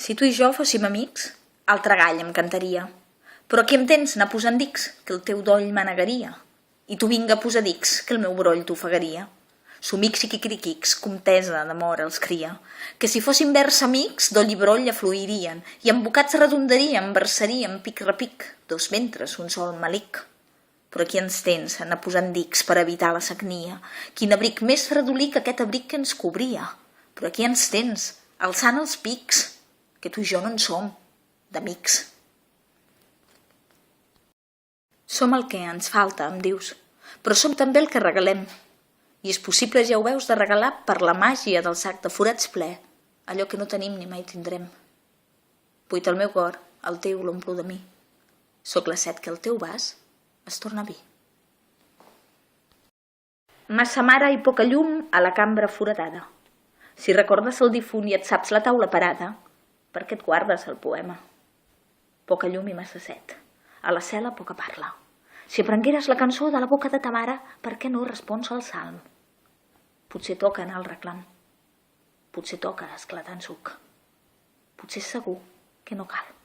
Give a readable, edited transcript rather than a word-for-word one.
Si tu i jo fóssim amics, altre gall em cantaria. Però aquí em tens anar posant dics, que el teu doll m'anegaria. I tu vinga a posar dics, que el meu broll t'ofegaria. Somics i quicriquics, comtesa d'amor els cria, que si fossin vers amics, doll i broll afluirien, i amb bocats redondarien, versaríem pic repic, dos ventres, un sol malic. Però aquí ens tens, anar posant dics per evitar la sagnia, quin abric més fredolí que aquest abric que ens cobria. Però aquí ens tens, alçant els pics, que tu i jo no en som, d'amics. Som el que ens falta, em dius, però som també el que regalem. I és possible, ja ho veus, de regalar per la màgia del sac de forats ple, allò que no tenim ni mai tindrem. Buit el meu cor, el teu l'omplo de mi. Soc la set que el teu vas es torna vi. Massa mare i poca llum a la cambra foradada. Si recordes el difunt i et saps la taula parada, per què et guardes el poema? Poca llum i massa set. A la cel·la poca parla. Si aprengueres la cançó de la boca de ta mare, per què no respons al salm? Potser toca anar al reclam. Potser toca esclatar en suc. Potser és segur que no cal.